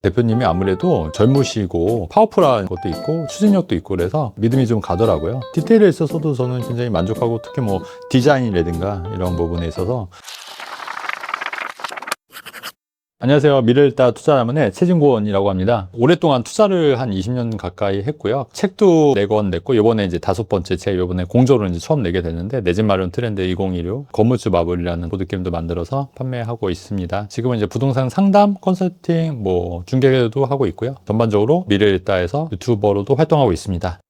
대표님이 아무래도 젊으시고 파워풀한 것도 있고 추진력도 있고 그래서 믿음이 좀 가더라고요. 디테일에 있어서도 저는 굉장히 만족하고 특히 뭐 디자인이라든가 이런 부분에 있어서. 안녕하세요. 미래를 따라 투자자문의 최진권이라고 합니다. 오랫동안 투자를 한 20년 가까이 했고요. 책도 4권 냈고, 요번에 이제 5번째 책, 요번에 공조를 이제 처음 내게 됐는데, 내 집 마련 트렌드 2016, 건물주 마블이라는 보드게임도 만들어서 판매하고 있습니다. 지금은 이제 부동산 상담, 컨설팅, 중개도 하고 있고요. 전반적으로 미래를 따라서 유튜버로도 활동하고 있습니다.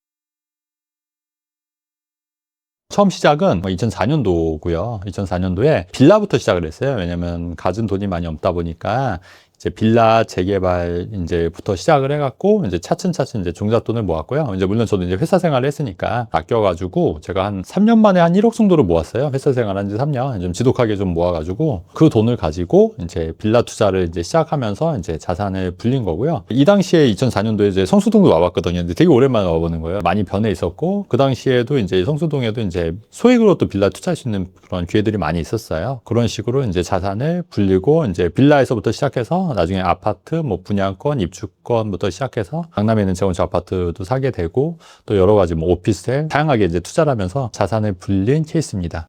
처음 시작은 2004년도고요. 2004년도에 빌라부터 시작을 했어요. 왜냐면 가진 돈이 많이 없다 보니까 이제 빌라 재개발 이제부터 시작을 해갖고 이제 차츰차츰 이제 종잣돈을 모았고요. 이제 물론 저도 이제 회사 생활을 했으니까 아껴가지고 제가 한 3년 만에 한 1억 정도를 모았어요. 회사 생활한 지 3년 좀 지독하게 좀 모아가지고 그 돈을 가지고 이제 빌라 투자를 이제 시작하면서 이제 자산을 불린 거고요. 이 당시에 2004년도에 이제 성수동도 와봤거든요. 근데 되게 오랜만에 와보는 거예요. 많이 변해 있었고 그 당시에도 이제 성수동에도 이제 소액으로 또 빌라 투자할 수 있는 그런 기회들이 많이 있었어요. 그런 식으로 이제 자산을 불리고 이제 빌라에서부터 시작해서 나중에 아파트, 분양권, 입주권부터 시작해서 강남에 있는 재건축 아파트도 사게 되고 또 여러 가지 오피스텔 다양하게 이제 투자를 하면서 자산을 불린 케이스입니다.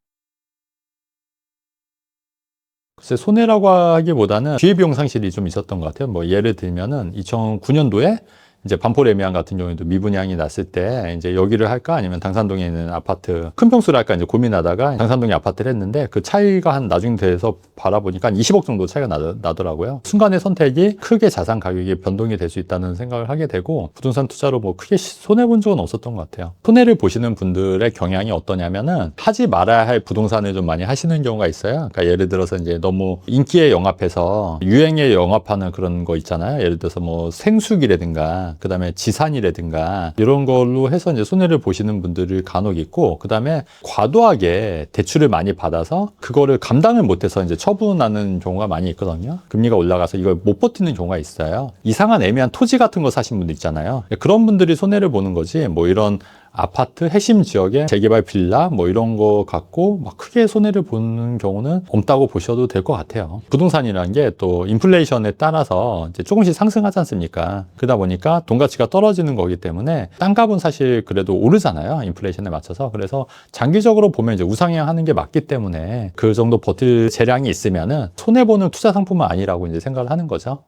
글쎄 손해라고 하기보다는 기회비용 상실이 좀 있었던 것 같아요. 예를 들면은 2009년도에 이제 반포레미안 같은 경우에도 미분양이 났을 때 이제 여기를 할까 아니면 당산동에 있는 아파트 큰 평수를 할까 이제 고민하다가 당산동에 아파트를 했는데 그 차이가 한 나중에 돼서 바라보니까 한 20억 정도 차이가 나더라고요. 순간의 선택이 크게 자산 가격이 변동이 될 수 있다는 생각을 하게 되고 부동산 투자로 크게 손해 본 적은 없었던 것 같아요. 손해를 보시는 분들의 경향이 어떠냐면은 하지 말아야 할 부동산을 좀 많이 하시는 경우가 있어요. 그러니까 예를 들어서 이제 너무 인기에 영합해서 유행에 영합하는 그런 거 있잖아요. 예를 들어서 생수기라든가 그 다음에 지산이라든가 이런 걸로 해서 이제 손해를 보시는 분들이 간혹 있고 그 다음에 과도하게 대출을 많이 받아서 그거를 감당을 못해서 이제 처분하는 경우가 많이 있거든요. 금리가 올라가서 이걸 못 버티는 경우가 있어요. 이상한 애매한 토지 같은 거 사신 분들 있잖아요. 그런 분들이 손해를 보는 거지 이런 아파트 핵심 지역에 재개발 빌라 이런 거 갖고 크게 손해를 보는 경우는 없다고 보셔도 될 것 같아요. 부동산이라는 게 또 인플레이션에 따라서 이제 조금씩 상승하지 않습니까? 그러다 보니까 돈 가치가 떨어지는 거기 때문에 땅값은 사실 그래도 오르잖아요. 인플레이션에 맞춰서. 그래서 장기적으로 보면 이제 우상향하는 게 맞기 때문에 그 정도 버틸 재량이 있으면은 손해보는 투자 상품은 아니라고 이제 생각을 하는 거죠.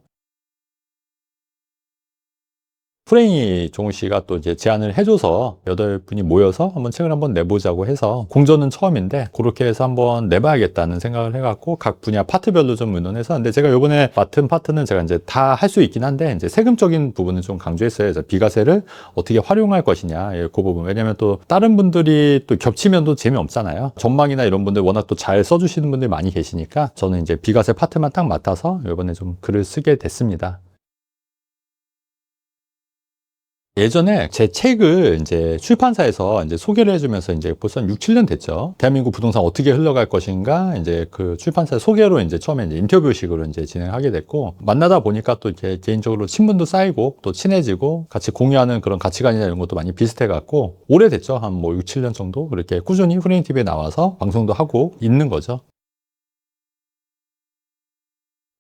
프레이 종우 씨가 또 이제 제안을 해줘서 8분이 모여서 한번 책을 한번 내보자고 해서 공전은 처음인데 그렇게 해서 한번 내봐야겠다는 생각을 해갖고 각 분야 파트별로 좀 의논해서 근데 제가 요번에 맡은 파트는 제가 이제 다 할 수 있긴 한데 이제 세금적인 부분은 좀 강조했어요. 그래서 비과세를 어떻게 활용할 것이냐 그 부분. 왜냐면 또 다른 분들이 또 겹치면 또 재미없잖아요. 전망이나 이런 분들 워낙 또 잘 써주시는 분들이 많이 계시니까 저는 이제 비과세 파트만 딱 맡아서 요번에 좀 글을 쓰게 됐습니다. 예전에 제 책을 이제 출판사에서 이제 소개를 해주면서 이제 벌써 한 6, 7년 됐죠. 대한민국 부동산 어떻게 흘러갈 것인가 이제 그 출판사 소개로 이제 처음에 이제 인터뷰식으로 이제 진행하게 됐고 만나다 보니까 또 이렇게 개인적으로 친분도 쌓이고 또 친해지고 같이 공유하는 그런 가치관이나 이런 것도 많이 비슷해 갖고 오래됐죠. 한 6, 7년 정도 그렇게 꾸준히 프레임 TV에 나와서 방송도 하고 있는 거죠.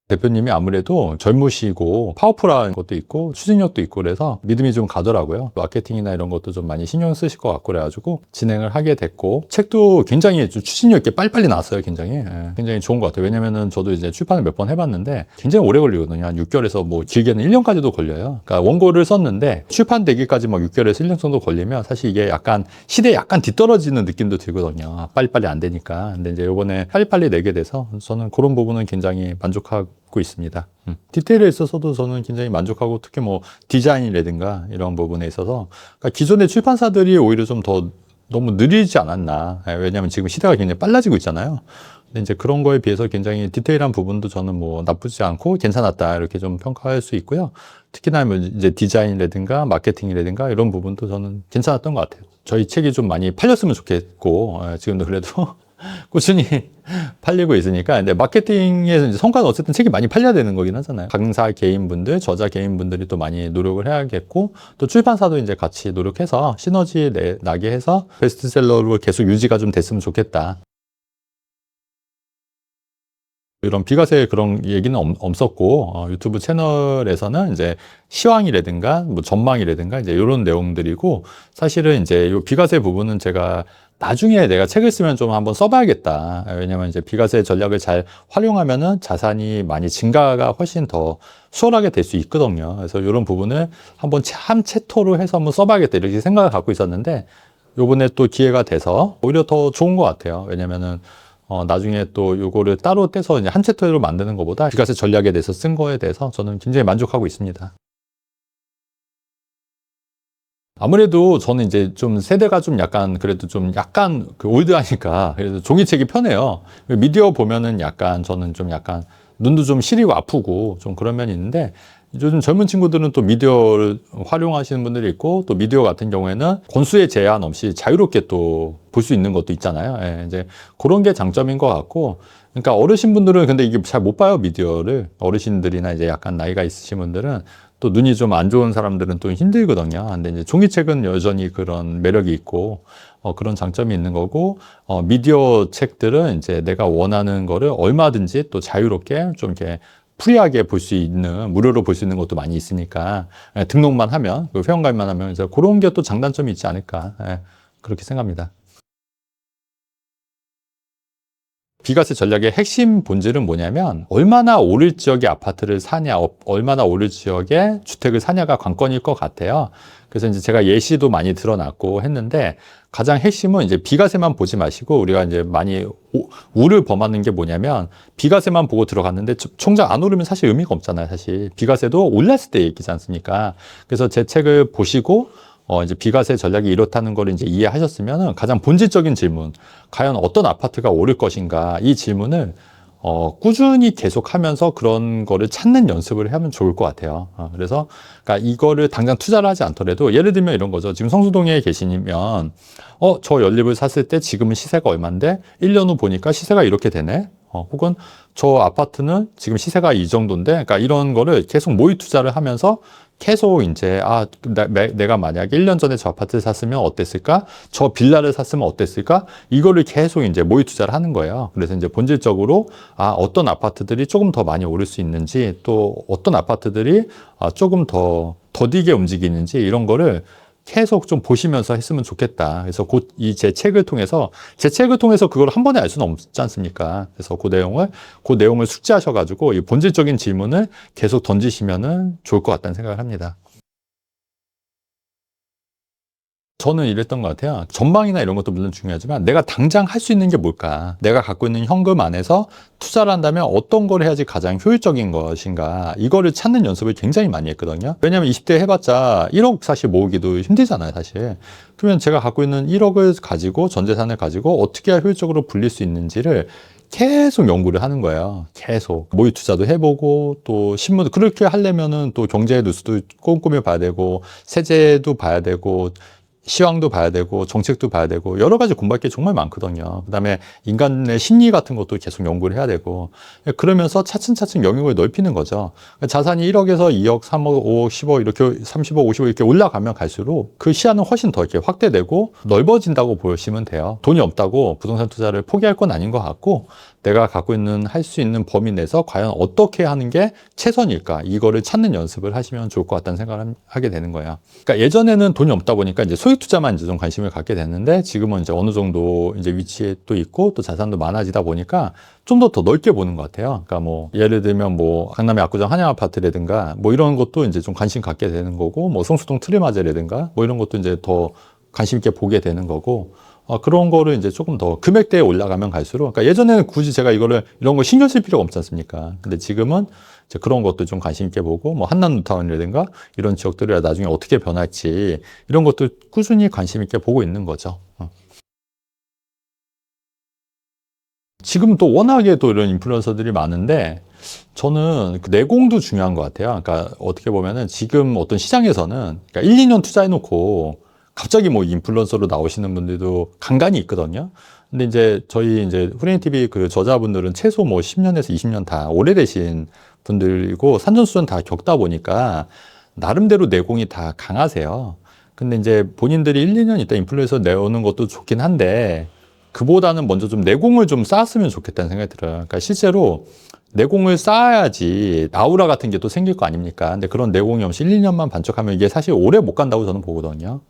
대표님이 아무래도 젊으시고 파워풀한 것도 있고 추진력도 있고 그래서 믿음이 좀 가더라고요. 마케팅이나 이런 것도 좀 많이 신경 쓰실 것 같고 그래가지고 진행을 하게 됐고 책도 굉장히 추진력 있게 빨리빨리 나왔어요. 굉장히 좋은 것 같아요. 왜냐면은 저도 이제 출판을 몇 번 해봤는데 굉장히 오래 걸리거든요. 한 6개월에서 길게는 1년까지도 걸려요. 그러니까 원고를 썼는데 출판되기까지 6개월에서 1년 정도 걸리면 사실 이게 약간 시대에 약간 뒤떨어지는 느낌도 들거든요. 빨리빨리 안 되니까. 근데 이제 이번에 빨리빨리 내게 돼서 저는 그런 부분은 굉장히 만족하고 있습니다. 디테일에 있어서도 저는 굉장히 만족하고 특히 디자인이라든가 이런 부분에 있어서 그러니까 기존의 출판사들이 오히려 좀 더 너무 느리지 않았나. 왜냐하면 지금 시대가 굉장히 빨라지고 있잖아요. 근데 이제 그런 거에 비해서 굉장히 디테일한 부분도 저는 나쁘지 않고 괜찮았다 이렇게 좀 평가할 수 있고요. 특히나 이제 디자인이라든가 마케팅이라든가 이런 부분도 저는 괜찮았던 것 같아요. 저희 책이 좀 많이 팔렸으면 좋겠고 지금도 그래도 꾸준히 팔리고 있으니까. 근데 마케팅에서 이제 성과는 어쨌든 책이 많이 팔려야 되는 거긴 하잖아요. 강사 개인분들, 저자 개인분들이 또 많이 노력을 해야겠고, 또 출판사도 이제 같이 노력해서 시너지 나게 해서 베스트셀러로 계속 유지가 좀 됐으면 좋겠다. 이런 비과세 그런 얘기는 없었고, 유튜브 채널에서는 이제 시황이라든가 뭐 전망이라든가 이제 이런 내용들이고, 사실은 이제 이 비과세 부분은 제가 나중에 내가 책을 쓰면 좀 한번 써봐야겠다. 왜냐면 이제 비과세 전략을 잘 활용하면은 자산이 많이 증가가 훨씬 더 수월하게 될 수 있거든요. 그래서 이런 부분을 한번 참 채토로 해서 한번 써봐야겠다 이렇게 생각을 갖고 있었는데, 요번에 또 기회가 돼서 오히려 더 좋은 것 같아요. 왜냐면은 나중에 또 요거를 따로 떼서 이제 한 챕터로 만드는 것보다 비과세 전략에 대해서 쓴 거에 대해서 저는 굉장히 만족하고 있습니다. 아무래도 저는 이제 좀 세대가 좀 약간 그래도 좀 약간 그 올드하니까 그래도 종이책이 편해요. 미디어 보면은 약간 저는 좀 약간 눈도 좀 시리고 아프고 좀 그런 면이 있는데, 요즘 젊은 친구들은 또 미디어를 활용하시는 분들이 있고, 또 미디어 같은 경우에는 권수의 제한 없이 자유롭게 또 볼 수 있는 것도 있잖아요. 예, 이제 그런 게 장점인 것 같고, 그러니까 어르신분들은 근데 이게 잘 못 봐요, 미디어를. 어르신들이나 이제 약간 나이가 있으신 분들은 또 눈이 좀 안 좋은 사람들은 또 힘들거든요. 근데 이제 종이책은 여전히 그런 매력이 있고, 그런 장점이 있는 거고, 미디어 책들은 이제 내가 원하는 거를 얼마든지 또 자유롭게 좀 이렇게 프리하게 볼 수 있는, 무료로 볼 수 있는 것도 많이 있으니까, 등록만 하면, 그 회원가입만 하면, 이제 그런 게 또 장단점이 있지 않을까, 그렇게 생각합니다. 비과세 전략의 핵심 본질은 뭐냐면, 얼마나 오를 지역의 아파트를 사냐, 얼마나 오를 지역의 주택을 사냐가 관건일 것 같아요. 그래서 이제 제가 예시도 많이 드러났고 했는데, 가장 핵심은 이제 비과세만 보지 마시고, 우리가 이제 많이 우를 범하는 게 뭐냐면, 비과세만 보고 들어갔는데 총장 안 오르면 사실 의미가 없잖아요, 사실. 비과세도 올랐을 때 얘기지 않습니까? 그래서 제 책을 보시고 이제 비과세 전략이 이렇다는 걸 이제 이해하셨으면 가장 본질적인 질문, 과연 어떤 아파트가 오를 것인가, 이 질문을 꾸준히 계속하면서 그런 거를 찾는 연습을 하면 좋을 것 같아요. 그래서 그러니까 이거를 당장 투자를 하지 않더라도, 예를 들면 이런 거죠. 지금 성수동에 계시면 저 연립을 샀을 때 지금은 시세가 얼마인데 1년 후 보니까 시세가 이렇게 되네. 혹은 저 아파트는 지금 시세가 이 정도인데, 그러니까 이런 거를 계속 모의 투자를 하면서 계속 이제 내가 만약에 1년 전에 저 아파트를 샀으면 어땠을까? 저 빌라를 샀으면 어땠을까? 이거를 계속 이제 모의 투자를 하는 거예요. 그래서 이제 본질적으로 어떤 아파트들이 조금 더 많이 오를 수 있는지, 또 어떤 아파트들이 조금 더 더디게 움직이는지, 이런 거를 계속 좀 보시면서 했으면 좋겠다. 그래서 곧 이 제 책을 통해서, 그걸 한 번에 알 수는 없지 않습니까? 그래서 그 내용을 숙지하셔가지고 이 본질적인 질문을 계속 던지시면은 좋을 것 같다는 생각을 합니다. 저는 이랬던 것 같아요. 전망이나 이런 것도 물론 중요하지만, 내가 당장 할 수 있는 게 뭘까? 내가 갖고 있는 현금 안에서 투자를 한다면 어떤 걸 해야지 가장 효율적인 것인가? 이거를 찾는 연습을 굉장히 많이 했거든요. 왜냐하면 20대 해봤자 1억 사실 모으기도 힘들잖아요, 사실. 그러면 제가 갖고 있는 1억을 가지고, 전 재산을 가지고 어떻게 해야 효율적으로 불릴 수 있는지를 계속 연구를 하는 거예요. 계속 모의 투자도 해보고, 또 신문, 그렇게 하려면은 또 경제 뉴스도 꼼꼼히 봐야 되고, 세제도 봐야 되고, 시황도 봐야 되고, 정책도 봐야 되고, 여러 가지 공부할 게 정말 많거든요. 그다음에 인간의 심리 같은 것도 계속 연구를 해야 되고, 그러면서 차츰차츰 영역을 넓히는 거죠. 자산이 1억에서 2억, 3억, 5억, 10억 이렇게 30억, 50억 이렇게 올라가면 갈수록 그 시야는 훨씬 더 이렇게 확대되고 넓어진다고 보시면 돼요. 돈이 없다고 부동산 투자를 포기할 건 아닌 것 같고, 내가 갖고 있는, 할 수 있는 범위 내에서 과연 어떻게 하는 게 최선일까, 이거를 찾는 연습을 하시면 좋을 것 같다는 생각을 하게 되는 거예요. 그러니까 예전에는 돈이 없다 보니까 이제 소액 투자만 이제 좀 관심을 갖게 됐는데, 지금은 이제 어느 정도 이제 위치에 또 있고 또 자산도 많아지다 보니까 좀 더 넓게 보는 것 같아요. 그러니까 뭐 예를 들면 뭐 강남의 압구정 한양 아파트라든가 뭐 이런 것도 이제 좀 관심 갖게 되는 거고, 뭐 성수동 트리마제라든가 뭐 이런 것도 이제 더 관심 있게 보게 되는 거고, 그런 거를 이제 조금 더 금액대에 올라가면 갈수록, 그러니까 예전에는 굳이 제가 이런 거 신경 쓸 필요가 없지 않습니까? 근데 지금은 이제 그런 것도 좀 관심 있게 보고, 뭐 한남 뉴타운이라든가 이런 지역들이 나중에 어떻게 변할지, 이런 것도 꾸준히 관심 있게 보고 있는 거죠. 지금 또 워낙에 또 이런 인플루언서들이 많은데, 저는 그 내공도 중요한 것 같아요. 그러니까 어떻게 보면은 지금 어떤 시장에서는, 그러니까 1, 2년 투자해놓고 갑자기 뭐 인플루언서로 나오시는 분들도 간간이 있거든요. 근데 이제 저희 이제 후레인 TV 그 저자분들은 최소 뭐 10년에서 20년 다 오래되신 분들이고, 산전수전 다 겪다 보니까 나름대로 내공이 다 강하세요. 근데 이제 본인들이 1, 2년 있다 인플루언서 내오는 것도 좋긴 한데, 그보다는 먼저 좀 내공을 좀 쌓았으면 좋겠다는 생각이 들어요. 그러니까 실제로 내공을 쌓아야지 아우라 같은 게 또 생길 거 아닙니까? 근데 그런 내공이 없이 1, 2년만 반쪽하면 이게 사실 오래 못 간다고 저는 보거든요.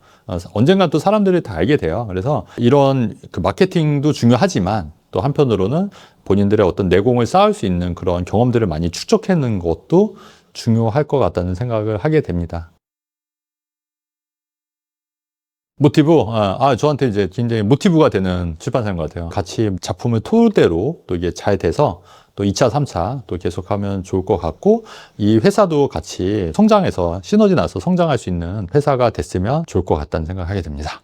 언젠간 또 사람들이 다 알게 돼요. 그래서 이런 그 마케팅도 중요하지만 또 한편으로는 본인들의 어떤 내공을 쌓을 수 있는 그런 경험들을 많이 축적해내는 것도 중요할 것 같다는 생각을 하게 됩니다. 모티브? 저한테 이제 굉장히 모티브가 되는 출판사인 것 같아요. 같이 작품을 토대로 또 이게 잘 돼서 또 2차, 3차 또 계속하면 좋을 것 같고, 이 회사도 같이 성장해서 시너지 나서 성장할 수 있는 회사가 됐으면 좋을 것 같다는 생각을 하게 됩니다.